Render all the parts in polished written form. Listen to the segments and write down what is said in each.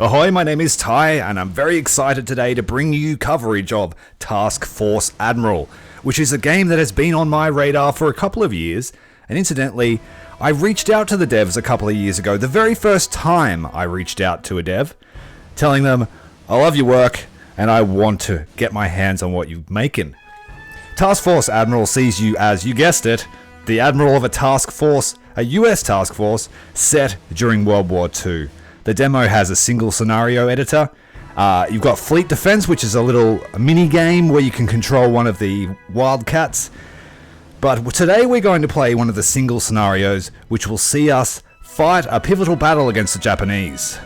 Ahoy, my name is Ty, and I'm very excited today to bring you coverage of Task Force Admiral, which is a game that has been on my radar for a couple of years, and incidentally, I reached out to the devs a couple of years ago, the very first time I reached out to a dev, telling them, I love your work, and I want to get my hands on what you're making. Task Force Admiral sees you as, you guessed it, the admiral of a task force, a US task force, set during World War II. The demo has a single scenario editor. You've got Fleet Defense, which is a little mini game where you can control one of the Wildcats. But today we're going to play one of the single scenarios, which will see us fight a pivotal battle against the Japanese.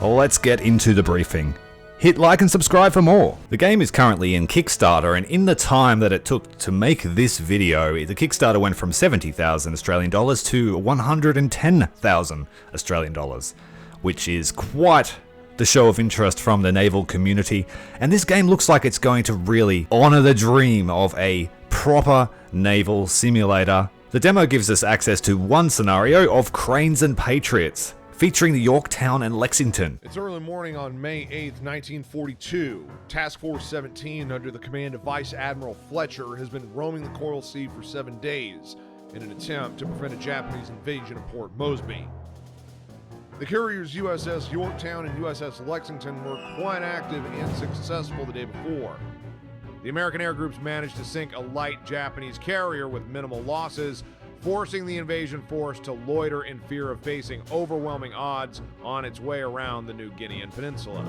Let's get into the briefing. Hit like and subscribe for more. The game is currently in Kickstarter, and in the time that it took to make this video, the Kickstarter went from 70,000 Australian dollars to 110,000 Australian dollars. Which is quite the show of interest from the Naval community, and this game looks like it's going to really honor the dream of a proper naval simulator. The demo gives us access to one scenario of Cranes and Patriots, featuring the Yorktown and Lexington. It's early morning on May 8th, 1942. Task Force 17, under the command of Vice Admiral Fletcher, has been roaming the Coral Sea for 7 days in an attempt to prevent a Japanese invasion of Port Moresby. The carriers USS Yorktown and USS Lexington were quite active and successful the day before. The American air groups managed to sink a light Japanese carrier with minimal losses, forcing the invasion force to loiter in fear of facing overwhelming odds on its way around the New Guinean Peninsula.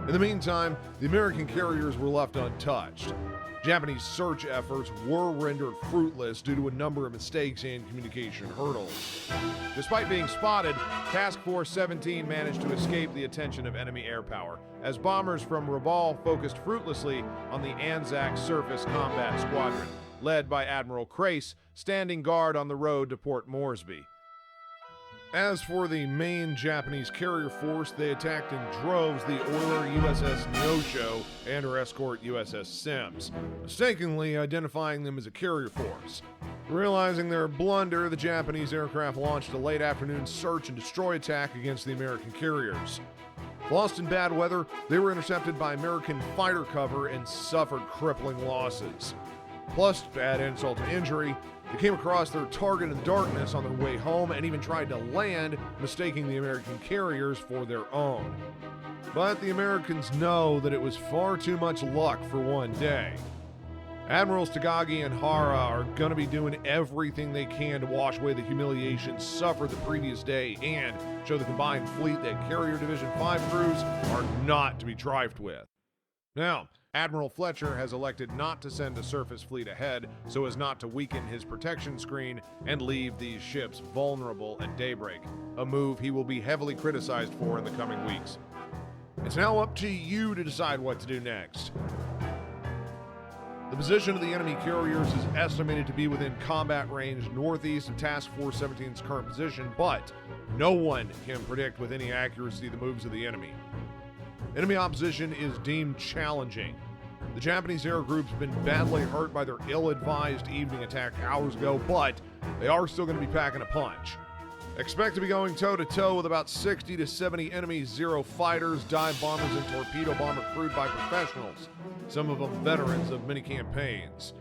In the meantime, the American carriers were left untouched. Japanese search efforts were rendered fruitless due to a number of mistakes and communication hurdles. Despite being spotted, Task Force 17 managed to escape the attention of enemy air power, as bombers from Naval focused fruitlessly on the Anzac Surface Combat Squadron, led by Admiral Crace, standing guard on the road to Port Moresby. As for the main Japanese carrier force, they attacked in droves the oiler USS Neosho and her escort USS Sims, mistakenly identifying them as a carrier force. Realizing their blunder, the Japanese aircraft launched a late afternoon search and destroy attack against the American carriers. Lost in bad weather, they were intercepted by American fighter cover and suffered crippling losses. Plus, to add insult to injury, they came across their target in darkness on their way home and even tried to land, mistaking the American carriers for their own. But the Americans know that it was far too much luck for one day. Admirals Tagagi and Hara are going to be doing everything they can to wash away the humiliation suffered the previous day and show the combined fleet that Carrier Division 5 crews are not to be trifled with. Now, Admiral Fletcher has elected not to send a surface fleet ahead so as not to weaken his protection screen and leave these ships vulnerable at daybreak, a move he will be heavily criticized for in the coming weeks. It's now up to you to decide what to do next. The position of the enemy carriers is estimated to be within combat range northeast of Task Force 17's current position, but no one can predict with any accuracy the moves of the enemy. Enemy opposition is deemed challenging. The Japanese air group's been badly hurt by their ill-advised evening attack hours ago, but they are still going to be packing a punch. Expect to be going toe-to-toe with about 60 to 70 enemy Zero fighters, dive bombers, and torpedo bomber crewed by professionals, some of them veterans of many campaigns.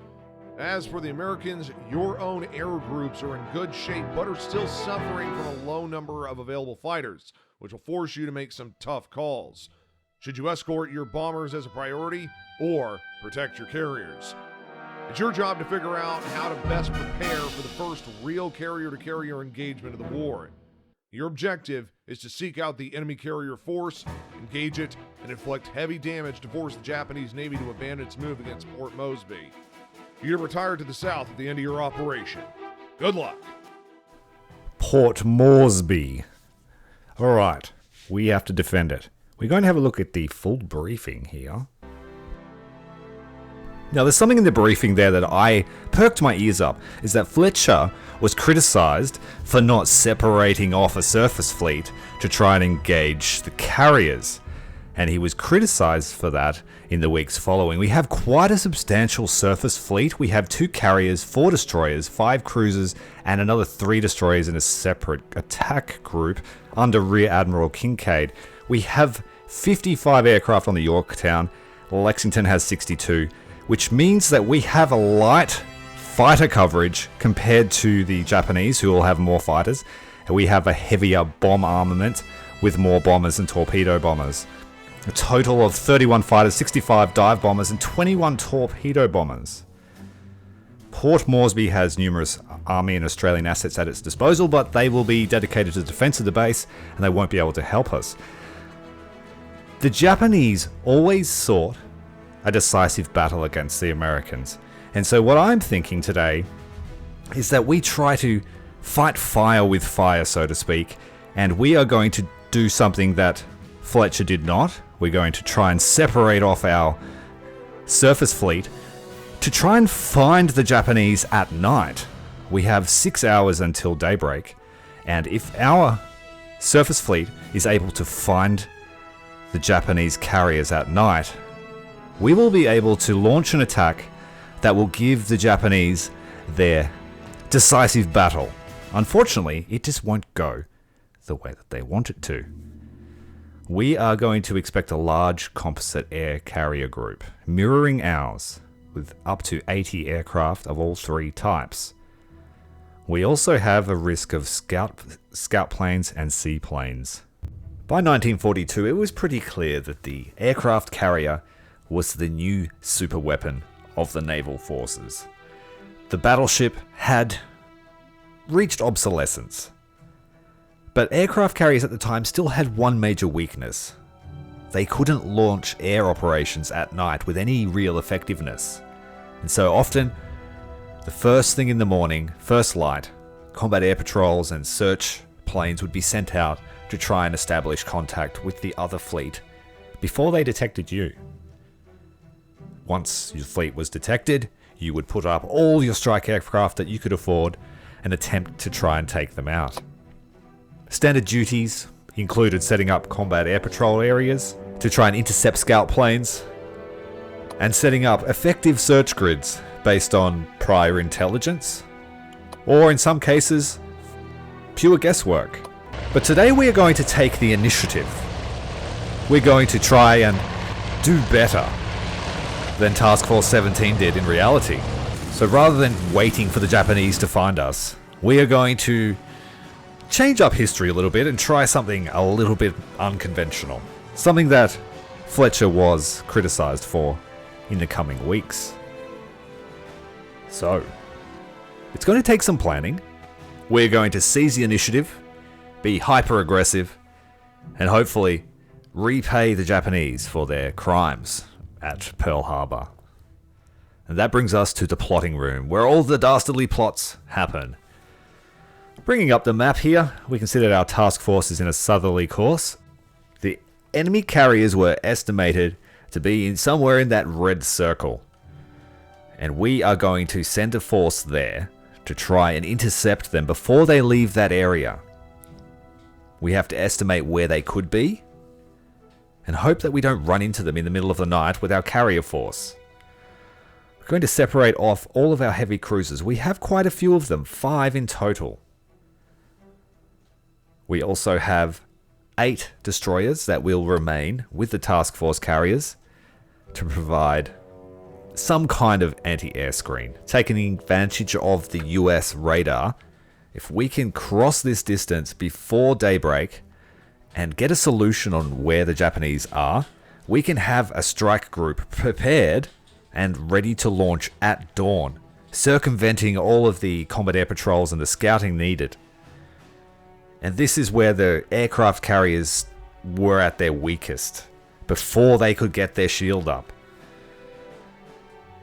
As for the Americans, your own air groups are in good shape but are still suffering from a low number of available fighters, which will force you to make some tough calls. Should you escort your bombers as a priority or protect your carriers? It's your job to figure out how to best prepare for the first real carrier-to-carrier engagement of the war. Your objective is to seek out the enemy carrier force, engage it, and inflict heavy damage to force the Japanese Navy to abandon its move against Port Moresby. You're to retire to the south at the end of your operation. Good luck. Port Moresby. Alright, we have to defend it. We're going to have a look at the full briefing here. Now, there's something in the briefing there that I perked my ears up, is that Fletcher was criticized for not separating off a surface fleet to try and engage the carriers. And he was criticized for that in the weeks following. We have quite a substantial surface fleet. We have 2 carriers, 4 destroyers, 5 cruisers, and another 3 destroyers in a separate attack group. under Rear Admiral Kincaid. We have 55 aircraft on the Yorktown. Lexington has 62, which means that we have a light fighter coverage compared to the Japanese, who will have more fighters. And we have a heavier bomb armament with more bombers and torpedo bombers. A total of 31 fighters, 65 dive bombers, and 21 torpedo bombers. Port Moresby has numerous Army and Australian assets at its disposal, but they will be dedicated to the defense of the base, and they won't be able to help us. The Japanese always sought a decisive battle against the Americans. And so what I'm thinking today is that we try to fight fire with fire, so to speak, and we are going to do something that Fletcher did not. We're going to try and separate off our surface fleet to try and find the Japanese at night. We have 6 hours until daybreak, and if our surface fleet is able to find the Japanese carriers at night, we will be able to launch an attack that will give the Japanese their decisive battle. Unfortunately, it just won't go the way that they want it to. We are going to expect a large composite air carrier group, mirroring ours, with up to 80 aircraft of all three types. We also have a risk of scout planes and seaplanes. By 1942, it was pretty clear that the aircraft carrier was the new superweapon of the naval forces. The battleship had reached obsolescence. But aircraft carriers at the time still had one major weakness. They couldn't launch air operations at night with any real effectiveness. And so often, the first thing in the morning, first light, combat air patrols and search planes would be sent out to try and establish contact with the other fleet before they detected you. Once your fleet was detected, you would put up all your strike aircraft that you could afford and attempt to try and take them out. Standard duties included setting up combat air patrol areas to try and intercept scout planes, and setting up effective search grids based on prior intelligence, or in some cases, pure guesswork. But today we are going to take the initiative. We're going to try and do better than Task Force 17 did in reality. So rather than waiting for the Japanese to find us, we are going to change up history a little bit and try something a little bit unconventional. Something that Fletcher was criticized for in the coming weeks. So, it's going to take some planning. We're going to seize the initiative, be hyper aggressive, and hopefully repay the Japanese for their crimes at Pearl Harbor. And that brings us to the plotting room, where all the dastardly plots happen. Bringing up the map here, we can see that our task force is in a southerly course. The enemy carriers were estimated to be somewhere in that red circle. And we are going to send a force there to try and intercept them before they leave that area. We have to estimate where they could be, and hope that we don't run into them in the middle of the night with our carrier force. We're going to separate off all of our heavy cruisers. We have quite a few of them, 5 in total. We also have 8 destroyers that will remain with the task force carriers to provide some kind of anti-air screen. Taking advantage of the US radar, if we can cross this distance before daybreak and get a solution on where the Japanese are, we can have a strike group prepared and ready to launch at dawn, circumventing all of the combat air patrols and the scouting needed. And this is where the aircraft carriers were at their weakest, before they could get their shield up.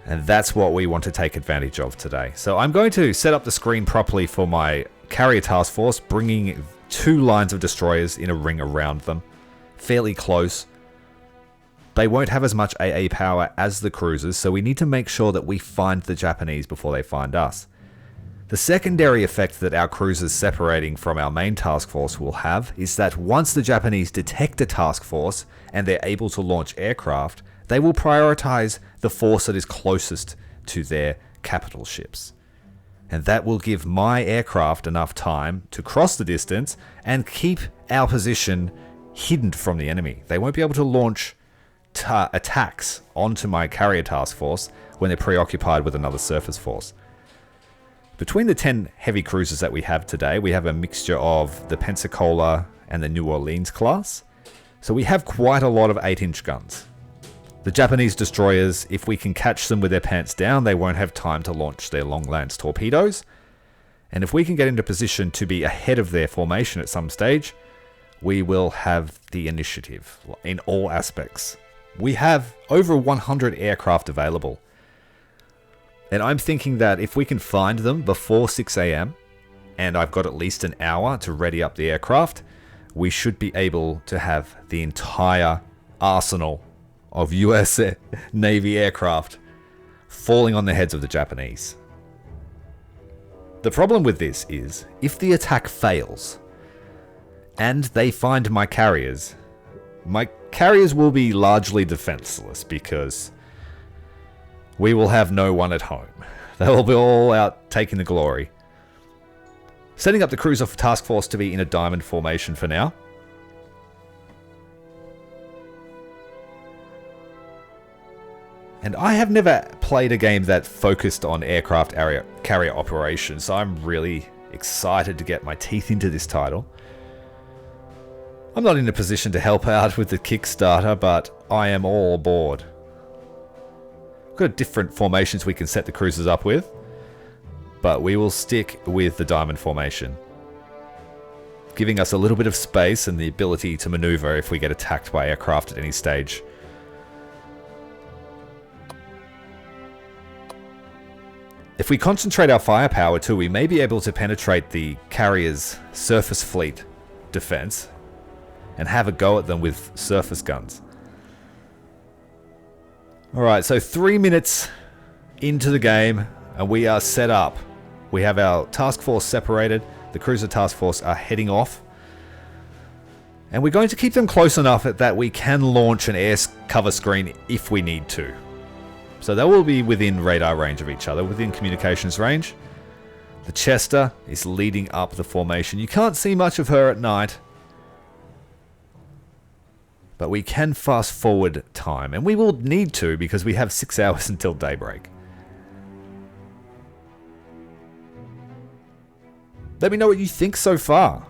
And that's what we want to take advantage of today. So I'm going to set up the screen properly for my carrier task force, bringing 2 lines of destroyers in a ring around them, fairly close. They won't have as much AA power as the cruisers, so we need to make sure that we find the Japanese before they find us. The secondary effect that our cruisers separating from our main task force will have is that once the Japanese detect a task force and they're able to launch aircraft, they will prioritize the force that is closest to their capital ships. And that will give my aircraft enough time to cross the distance and keep our position hidden from the enemy. They won't be able to launch attacks onto my carrier task force when they're preoccupied with another surface force. Between the 10 heavy cruisers that we have today, we have a mixture of the Pensacola and the New Orleans class. So we have quite a lot of 8-inch guns. The Japanese destroyers, if we can catch them with their pants down, they won't have time to launch their long-lance torpedoes. And if we can get into position to be ahead of their formation at some stage, we will have the initiative in all aspects. We have over 100 aircraft available. And I'm thinking that if we can find them before 6 AM, and I've got at least an hour to ready up the aircraft, we should be able to have the entire arsenal of US Navy aircraft falling on the heads of the Japanese. The problem with this is, if the attack fails, and they find my carriers will be largely defenseless because we will have no one at home. They will be all out taking the glory. Setting up the cruiser for Task Force to be in a diamond formation for now. And I have never played a game that focused on aircraft carrier operations, so I'm really excited to get my teeth into this title. I'm not in a position to help out with the Kickstarter, but I am all aboard. We've got different formations we can set the cruisers up with, but we will stick with the diamond formation, giving us a little bit of space and the ability to maneuver if we get attacked by aircraft at any stage. If we concentrate our firepower too, we may be able to penetrate the carrier's surface fleet defense and have a go at them with surface guns. Alright, so 3 minutes into the game and we are set up. We have our task force separated. The cruiser task force are heading off. And we're going to keep them close enough that we can launch an air cover screen if we need to. So they will be within radar range of each other, within communications range. The Chester is leading up the formation. You can't see much of her at night, but we can fast forward time, and we will need to because we have 6 hours until daybreak. Let me know what you think so far.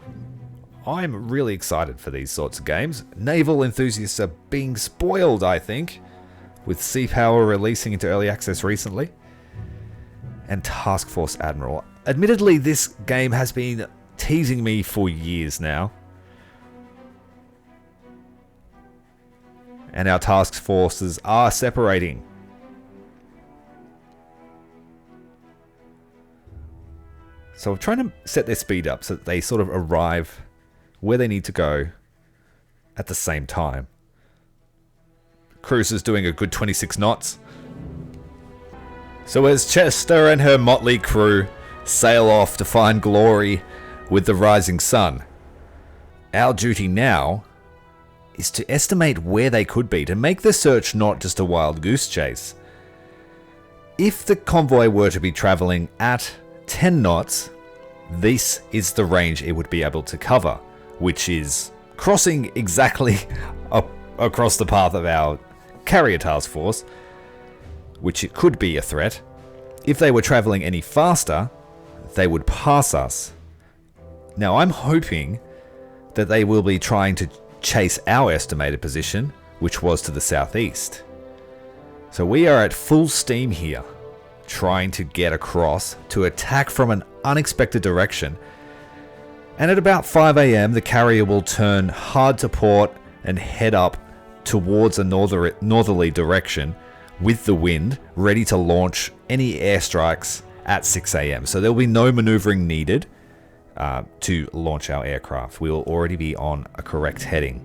I'm really excited for these sorts of games. Naval enthusiasts are being spoiled, I think, with Sea Power releasing into early access recently. And Task Force Admiral. Admittedly, this game has been teasing me for years now. And our task forces are separating. So I'm trying to set their speed up so that they sort of arrive where they need to go at the same time. Cruiser's doing a good 26 knots. So as Chester and her motley crew sail off to find glory with the rising sun, our duty now is to estimate where they could be, to make the search not just a wild goose chase. If the convoy were to be traveling at 10 knots, this is the range it would be able to cover, which is crossing exactly across the path of our carrier task force, which it could be a threat. If they were traveling any faster, they would pass us. Now I'm hoping that they will be trying to chase our estimated position, which was to the southeast. So we are at full steam here, trying to get across to attack from an unexpected direction. And at about 5 AM, the carrier will turn hard to port and head up towards a northerly direction with the wind, ready to launch any airstrikes at 6 AM. So there will be no maneuvering needed to launch our aircraft. We will already be on a correct heading.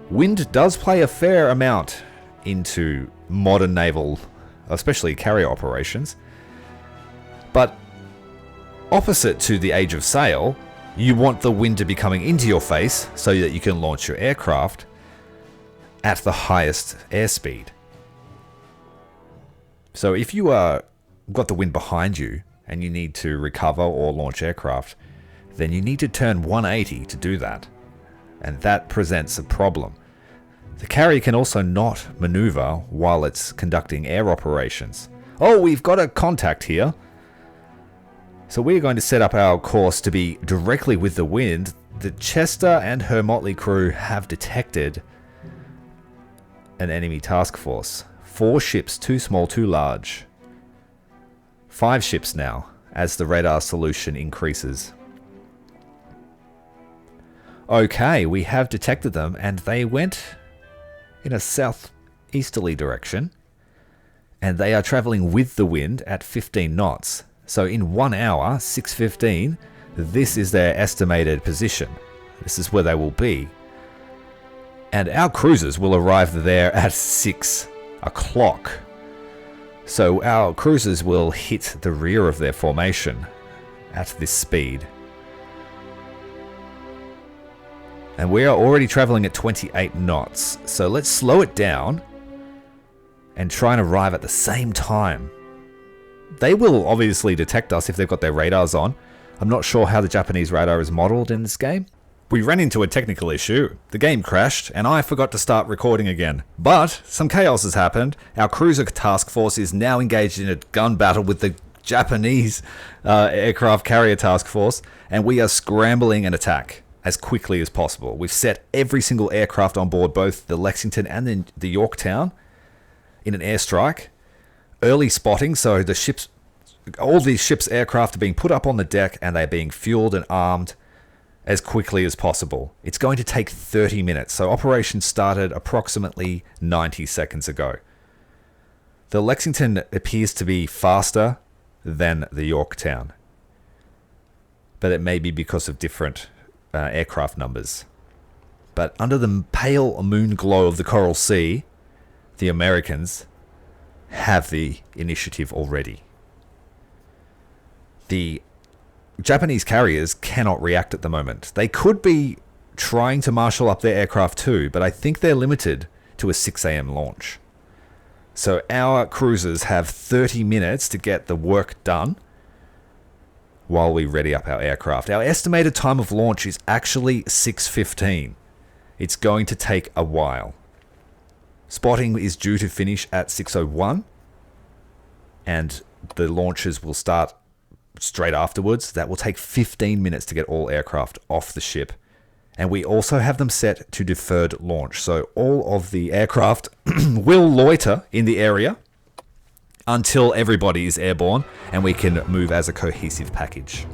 Wind does play a fair amount into modern naval, especially carrier operations. But opposite to the age of sail, you want the wind to be coming into your face so that you can launch your aircraft at the highest airspeed. So if you got the wind behind you and you need to recover or launch aircraft, then you need to turn 180 to do that. And that presents a problem. The carrier can also not maneuver while it's conducting air operations. Oh, we've got a contact here. So we're going to set up our course to be directly with the wind. The Chester and her motley crew have detected an enemy task force. 4 ships, too small, too large. 5 ships now, as the radar solution increases. Okay, we have detected them, and they went in a southeasterly direction, and they are traveling with the wind at 15 knots. So in 1 hour, 6:15, this is their estimated position. This is where they will be. And our cruisers will arrive there at 6 o'clock. So our cruisers will hit the rear of their formation at this speed. And we are already traveling at 28 knots. So let's slow it down and try and arrive at the same time. They will obviously detect us if they've got their radars on. I'm not sure how the Japanese radar is modeled in this game. We ran into a technical issue. The game crashed and I forgot to start recording again. But some chaos has happened. Our cruiser task force is now engaged in a gun battle with the Japanese aircraft carrier task force, and we are scrambling an attack as quickly as possible. We've set every single aircraft on board, both the Lexington and the Yorktown, in an airstrike. Early spotting, so the ships, all these ships' aircraft are being put up on the deck and they're being fueled and armed as quickly as possible. It's going to take 30 minutes, so operation started approximately 90 seconds ago. The Lexington appears to be faster than the Yorktown, but it may be because of different aircraft numbers. But under the pale moon glow of the Coral Sea, the Americans have the initiative already. The Japanese carriers cannot react at the moment. They could be trying to marshal up their aircraft too, but I think they're limited to a 6 a.m. launch. So our cruisers have 30 minutes to get the work done while we ready up our aircraft. Our estimated time of launch is actually 6:15. It's going to take a while. Spotting is due to finish at 6:01, and the launches will start straight afterwards. That will take 15 minutes to get all aircraft off the ship. And we also have them set to deferred launch. So all of the aircraft will loiter in the area until everybody is airborne and we can move as a cohesive package.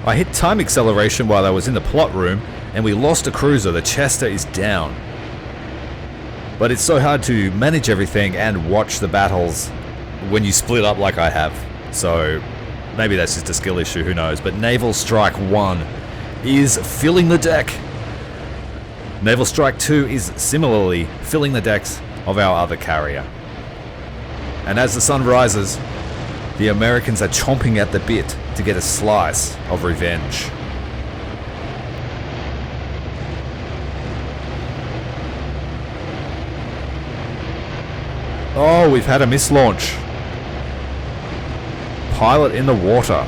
I hit time acceleration while I was in the plot room and we lost a cruiser. The Chester is down. But it's so hard to manage everything and watch the battles when you split up like I have. So maybe that's just a skill issue, who knows. But Naval Strike 1 is filling the deck. Naval Strike 2 is similarly filling the decks of our other carrier. And as the sun rises, the Americans are chomping at the bit to get a slice of revenge. Oh, we've had a mislaunch. Pilot in the water.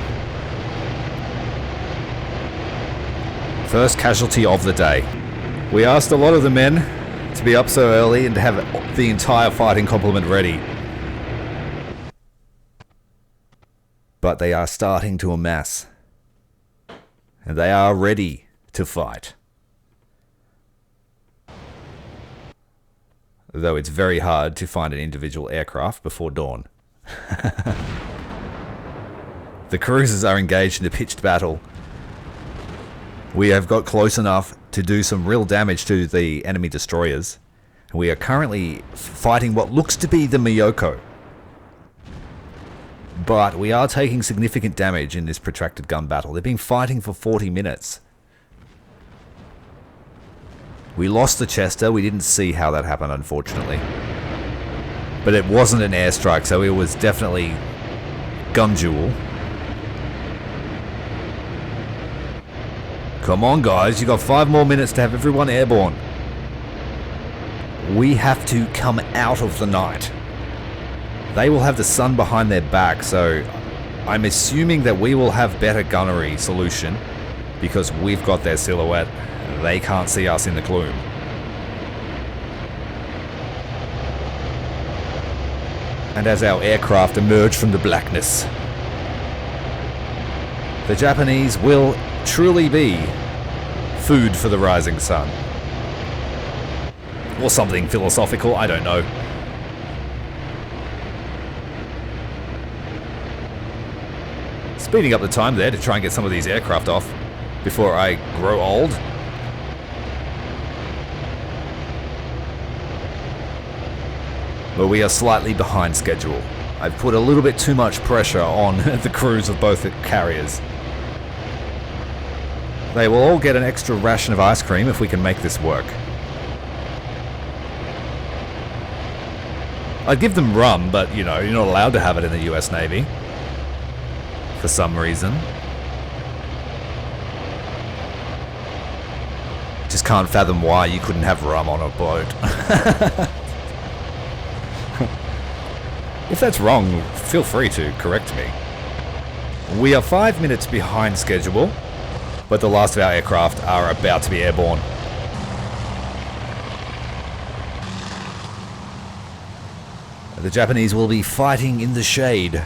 First casualty of the day. We asked a lot of the men to be up so early and to have the entire fighting complement ready. But they are starting to amass. And they are ready to fight. Though it's very hard to find an individual aircraft before dawn. The cruisers are engaged in a pitched battle. We have got close enough to do some real damage to the enemy destroyers. We are currently fighting what looks to be the Miyoko. But we are taking significant damage in this protracted gun battle. They've been fighting for 40 minutes. We lost the Chester. We didn't see how that happened, unfortunately. But it wasn't an airstrike, so it was definitely gun duel. Come on, guys. You got 5 more minutes to have everyone airborne. We have to come out of the night. They will have the sun behind their back, so I'm assuming that we will have better gunnery solution because we've got their silhouette. They can't see us in the gloom. And as our aircraft emerge from the blackness, the Japanese will truly be food for the rising sun. Or something philosophical, I don't know. Speeding up the time there to try and get some of these aircraft off before I grow old. But we are slightly behind schedule. I've put a little bit too much pressure on the crews of both the carriers. They will all get an extra ration of ice cream if we can make this work. I'd give them rum, but you know, you're not allowed to have it in the US Navy. For some reason. Just can't fathom why you couldn't have rum on a boat. If that's wrong, feel free to correct me. We are 5 minutes behind schedule, but the last of our aircraft are about to be airborne. The Japanese will be fighting in the shade.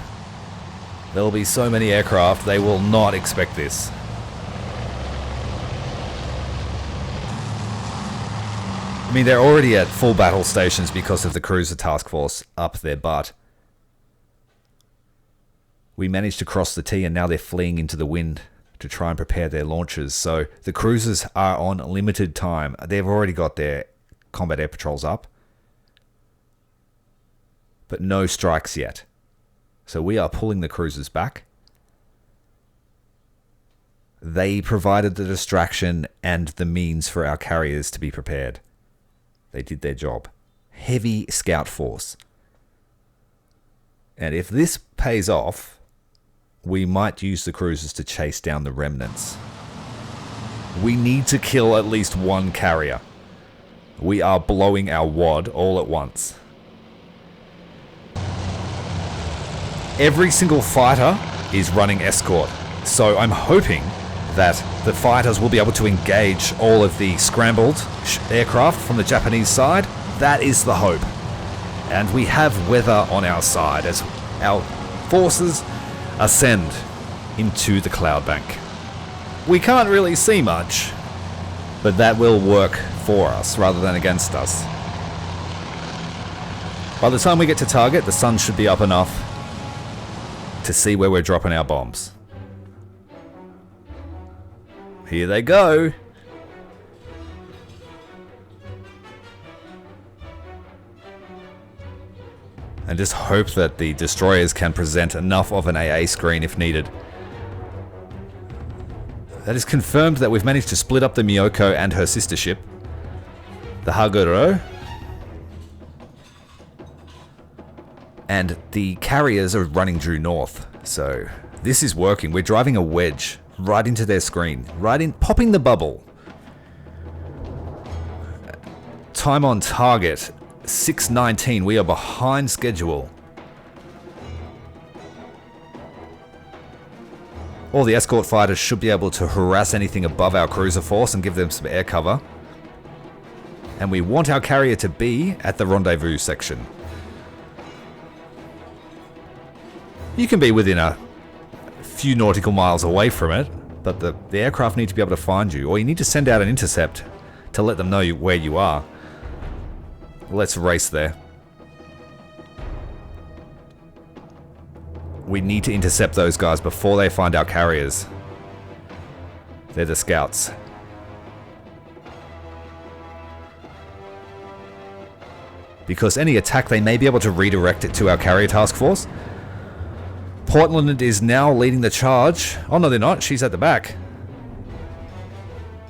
There will be so many aircraft, they will not expect this. I mean, they're already at full battle stations because of the cruiser task force up their butt. We managed to cross the T and now they're fleeing into the wind to try and prepare their launches. So the cruisers are on limited time. They've already got their combat air patrols up. But no strikes yet. So we are pulling the cruisers back. They provided the distraction and the means for our carriers to be prepared. They did their job. Heavy scout force. And if this pays off, we might use the cruisers to chase down the remnants. We need to kill at least one carrier. We are blowing our wad all at once. Every single fighter is running escort, so I'm hoping that the fighters will be able to engage all of the scrambled aircraft from the Japanese side. That is the hope. And we have weather on our side as our forces ascend into the cloud bank. We can't really see much, but that will work for us rather than against us. By the time we get to target, the sun should be up enough to see where we're dropping our bombs. Here they go. And just hope that the destroyers can present enough of an AA screen if needed. That is confirmed that we've managed to split up the Miyoko and her sister ship, the Haguro. And the carriers are running due north. So this is working. We're driving a wedge right into their screen, right in, popping the bubble. Time on target, 6:19. We are behind schedule. All the escort fighters should be able to harass anything above our cruiser force and give them some air cover. And we want our carrier to be at the rendezvous section. You can be within a few nautical miles away from it, but the aircraft need to be able to find you, or you need to send out an intercept to let them know where you are. Let's race there. We need to intercept those guys before they find our carriers. They're the scouts. Because any attack, they may be able to redirect it to our carrier task force. Portland is now leading the charge. Oh no, they're not. She's at the back.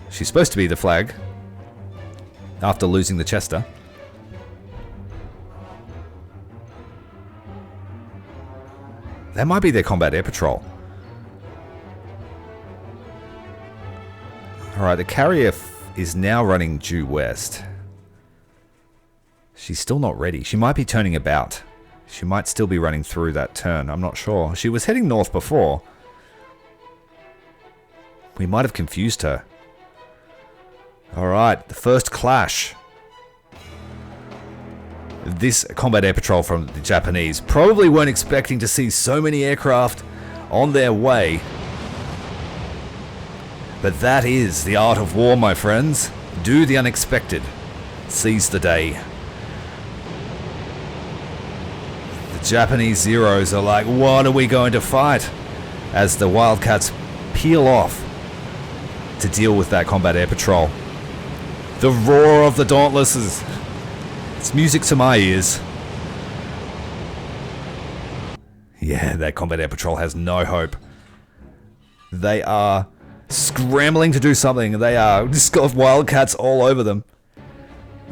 She's supposed to be the flag after losing the Chester. That might be their combat air patrol. Alright, the carrier is now running due west. She's still not ready. She might be turning about. She might still be running through that turn. I'm not sure. She was heading north before. We might have confused her. Alright, the first clash. This combat air patrol from the Japanese probably weren't expecting to see so many aircraft on their way. But that is the art of war, my friends. Do the unexpected. Seize the day. The Japanese Zeros are like, what are we going to fight? As the Wildcats peel off to deal with that combat air patrol. The roar of the Dauntlesses. It's music to my ears. Yeah, that combat air patrol has no hope. They are scrambling to do something. They are just got Wildcats all over them.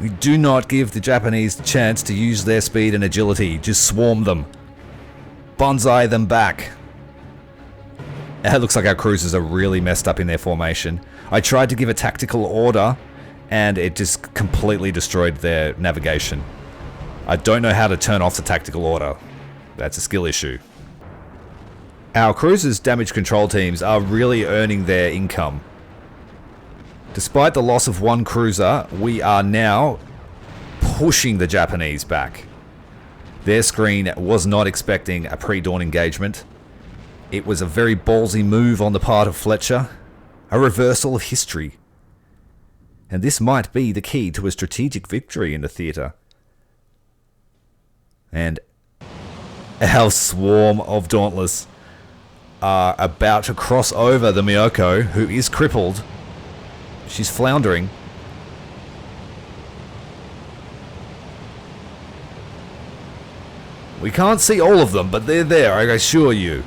We do not give the Japanese the chance to use their speed and agility. Just swarm them. Bonsai them back. It looks like our cruisers are really messed up in their formation. I tried to give a tactical order and it just completely destroyed their navigation. I don't know how to turn off the tactical order. That's a skill issue. Our cruisers' damage control teams are really earning their income. Despite the loss of one cruiser, we are now pushing the Japanese back. Their screen was not expecting a pre-dawn engagement. It was a very ballsy move on the part of Fletcher. A reversal of history. And this might be the key to a strategic victory in the theatre. And our swarm of Dauntless are about to cross over the Miyoko, who is crippled. She's floundering. We can't see all of them, but they're there, I assure you.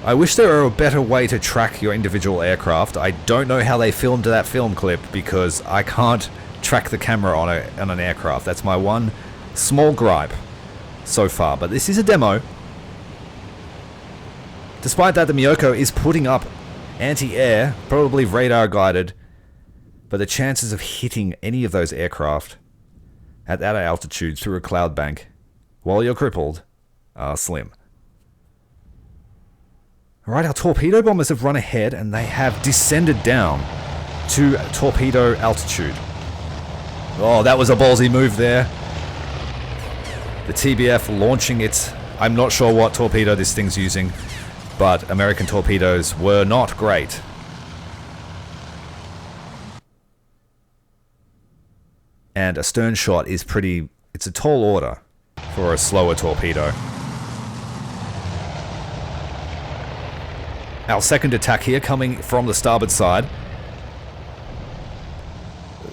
I wish there were a better way to track your individual aircraft. I don't know how they filmed that film clip because I can't track the camera on an aircraft. That's my one small gripe so far, but this is a demo. Despite that, the Miyoko is putting up anti-air, probably radar guided, but the chances of hitting any of those aircraft at that altitude through a cloud bank while you're crippled are slim. Alright, our torpedo bombers have run ahead and they have descended down to torpedo altitude. Oh, that was a ballsy move there. The TBF launching its... I'm not sure what torpedo this thing's using, but American torpedoes were not great. And a stern shot is pretty... It's a tall order for a slower torpedo. Our second attack here coming from the starboard side.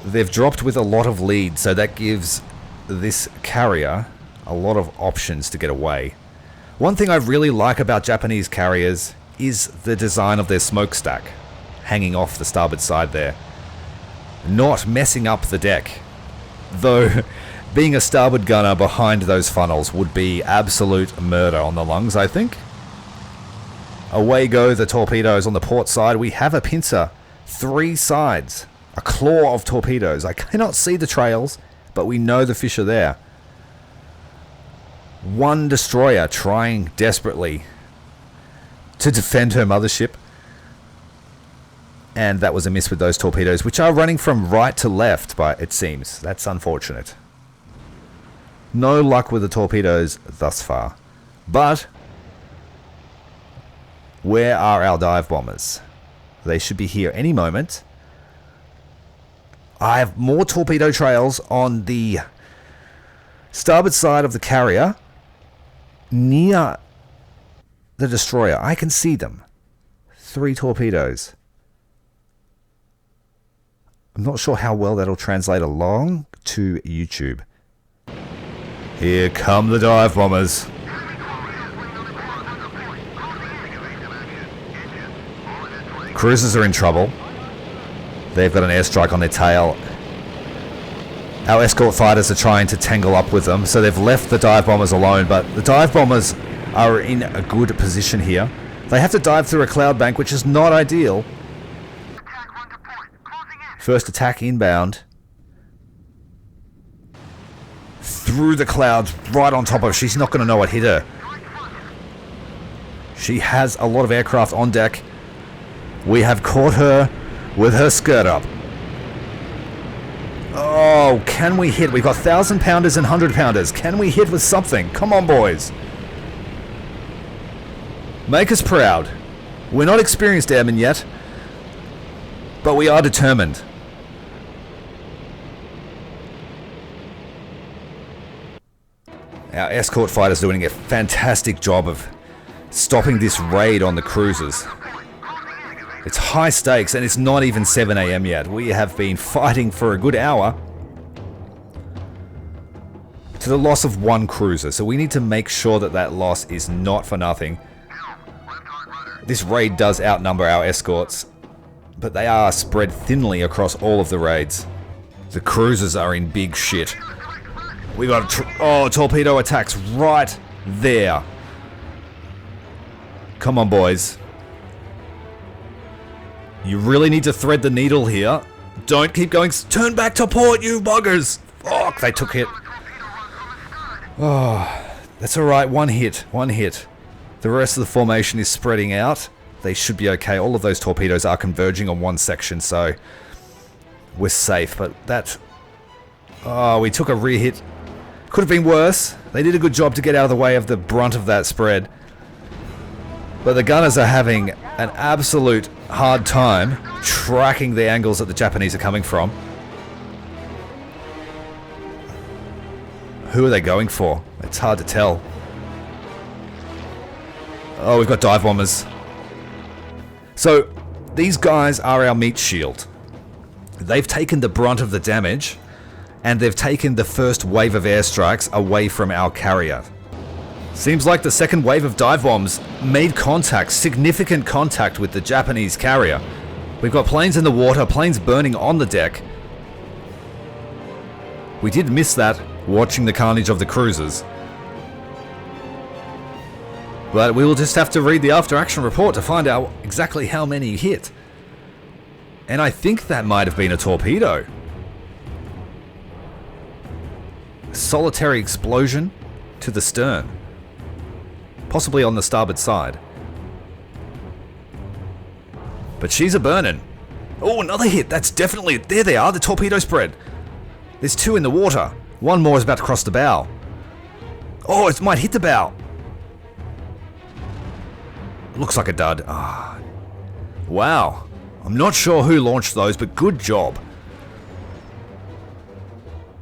They've dropped with a lot of lead, so that gives this carrier a lot of options to get away. One thing I really like about Japanese carriers is the design of their smokestack, hanging off the starboard side there. Not messing up the deck. Though, being a starboard gunner behind those funnels would be absolute murder on the lungs, I think. Away go the torpedoes on the port side. We have a pincer. 3 sides. A claw of torpedoes. I cannot see the trails, but we know the fish are there. One destroyer trying desperately to defend her mothership. And that was a miss with those torpedoes, which are running from right to left, but it seems. That's unfortunate. No luck with the torpedoes thus far. But where are our dive bombers? They should be here any moment. I have more torpedo trails on the starboard side of the carrier near the destroyer. I can see them. 3 torpedoes. I'm not sure how well that'll translate along to YouTube. Here come the dive bombers. Cruisers are in trouble. They've got an airstrike on their tail. Our escort fighters are trying to tangle up with them, so they've left the dive bombers alone, but the dive bombers are in a good position here. They have to dive through a cloud bank, which is not ideal. First attack inbound. Through the clouds, right on top of her. She's not going to know what hit her. She has a lot of aircraft on deck. We have caught her with her skirt up. Oh, can we hit? We've got 1,000-pounders and 100-pounders. Can we hit with something? Come on, boys. Make us proud. We're not experienced airmen yet, but we are determined. Our escort fighters doing a fantastic job of stopping this raid on the cruisers. It's high stakes and it's not even 7 AM yet. We have been fighting for a good hour to the loss of one cruiser. So we need to make sure that that loss is not for nothing. This raid does outnumber our escorts, but they are spread thinly across all of the raids. The cruisers are in big shit. We got torpedo attacks right there. Come on, boys. You really need to thread the needle here. Don't keep going. Turn back to port, you buggers. Fuck, they took hit. Oh, that's alright. One hit. The rest of the formation is spreading out. They should be okay. All of those torpedoes are converging on one section, so we're safe. But that... Oh, we took a rear hit. Could have been worse. They did a good job to get out of the way of the brunt of that spread. But the gunners are having an absolute hard time tracking the angles that the Japanese are coming from. Who are they going for? It's hard to tell. Oh, we've got dive bombers. So, these guys are our meat shield. They've taken the brunt of the damage, and they've taken the first wave of airstrikes away from our carrier. Seems like the second wave of dive bombs made contact, significant contact with the Japanese carrier. We've got planes in the water, planes burning on the deck. We did miss that, watching the carnage of the cruisers. But we will just have to read the after-action report to find out exactly how many hit. And I think that might have been a torpedo. Solitary explosion to the stern. Possibly on the starboard side. But she's a burnin'. Oh, another hit. That's definitely... There they are, the torpedo spread. There's two in the water. One more is about to cross the bow. Oh, it might hit the bow. Looks like a dud. Ah. Wow. I'm not sure who launched those, but good job.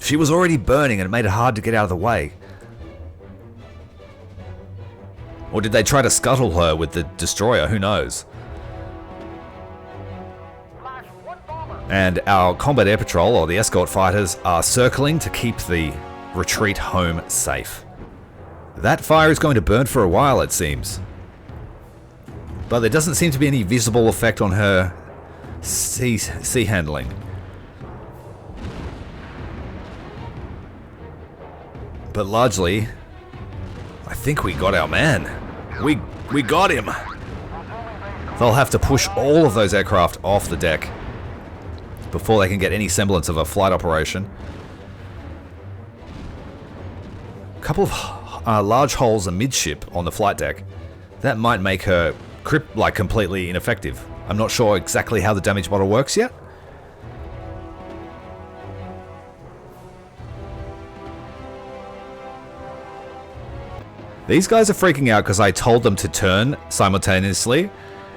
She was already burning and it made it hard to get out of the way. Or did they try to scuttle her with the destroyer? Who knows? And our combat air patrol, or the escort fighters, are circling to keep the retreat home safe. That fire is going to burn for a while, it seems. But there doesn't seem to be any visible effect on her sea handling. But largely, I think we got our man. We got him. They'll have to push all of those aircraft off the deck before they can get any semblance of a flight operation. A couple of large holes amidship on the flight deck. That might make her completely ineffective. I'm not sure exactly how the damage model works yet. These guys are freaking out because I told them to turn simultaneously,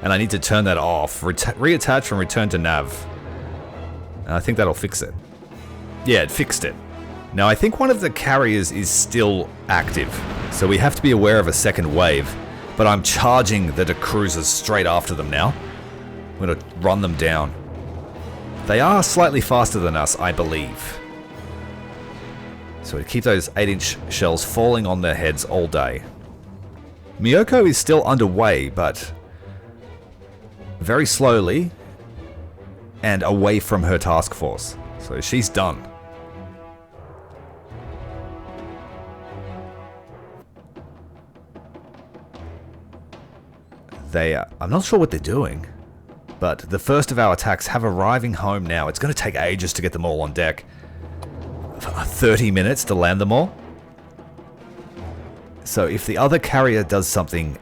and I need to turn that off, reattach and return to nav. And I think that'll fix it. Yeah, it fixed it. Now I think one of the carriers is still active, so we have to be aware of a second wave. But I'm charging the cruisers straight after them now. I'm going to run them down. They are slightly faster than us, I believe. So we keep those 8-inch shells falling on their heads all day. Miyoko is still underway, but very slowly and away from her task force. So she's done. I'm not sure what they're doing, but the first of our attacks have arriving home now. It's going to take ages to get them all on deck. 30 minutes to land them all. So if the other carrier does something,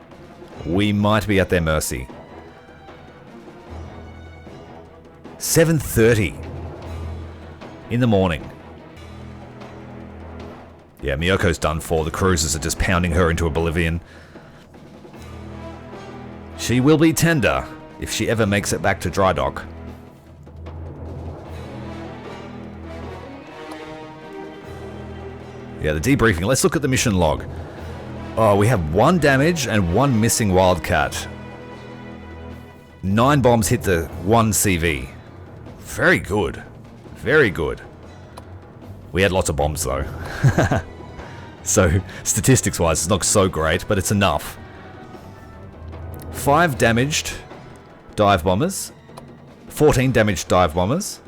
we might be at their mercy. 7:30 in the morning. Yeah, Miyoko's done for. The cruisers are just pounding her into oblivion. She will be tender if she ever makes it back to dry dock. Yeah, the debriefing. Let's look at the mission log. Oh, we have 1 damage and 1 missing Wildcat. 9 bombs hit the 1 CV. Very good. Very good. We had lots of bombs though. So, statistics-wise, it's not so great, but it's enough. 5 damaged dive bombers. 14 damaged dive bombers.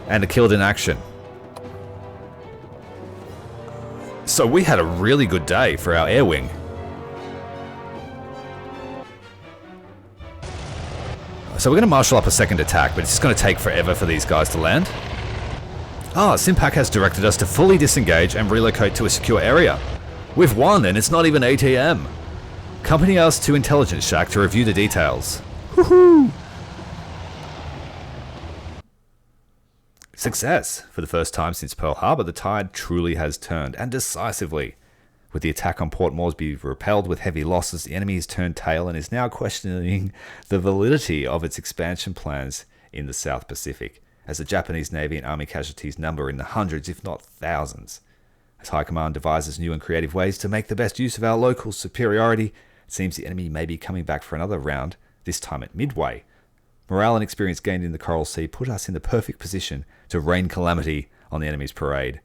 And a killed in action. So we had a really good day for our air wing. So we're going to marshal up a second attack, but it's just going to take forever for these guys to land. Ah, Simpak has directed us to fully disengage and relocate to a secure area. We've won, and it's not even 8 AM. Accompany us to Intelligence Shack to review the details. Woohoo! Success! For the first time since Pearl Harbor, the tide truly has turned, and decisively. With the attack on Port Moresby repelled with heavy losses, the enemy has turned tail and is now questioning the validity of its expansion plans in the South Pacific, as the Japanese Navy and Army casualties number in the hundreds, if not thousands. As High Command devises new and creative ways to make the best use of our local superiority, it seems the enemy may be coming back for another round, this time at Midway. Morale and experience gained in the Coral Sea put us in the perfect position to rain calamity on the enemy's parade.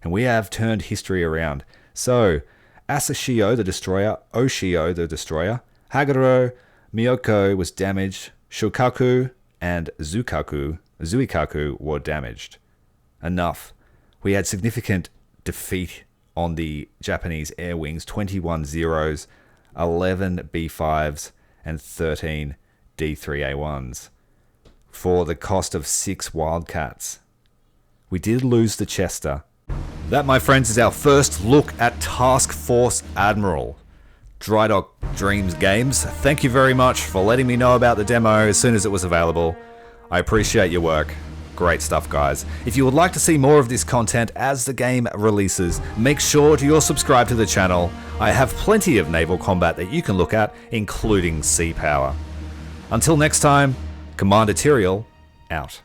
And we have turned history around. So, Asashio the destroyer, Oshio the destroyer, Haguro, Miyoko was damaged, Shokaku and Zuikaku were damaged. Enough. We had significant defeat on the Japanese air wings, 21 Zeros, 11 B5s, and 13 D3A1s, for the cost of 6 Wildcats. We did lose the Chester. That, my friends, is our first look at Task Force Admiral. Dry Dock Dreams Games, thank you very much for letting me know about the demo as soon as it was available. I appreciate your work. Great stuff, guys. If you would like to see more of this content as the game releases, make sure you're subscribed to the channel. I have plenty of naval combat that you can look at, including sea power. Until next time, Commander Tyrael, out.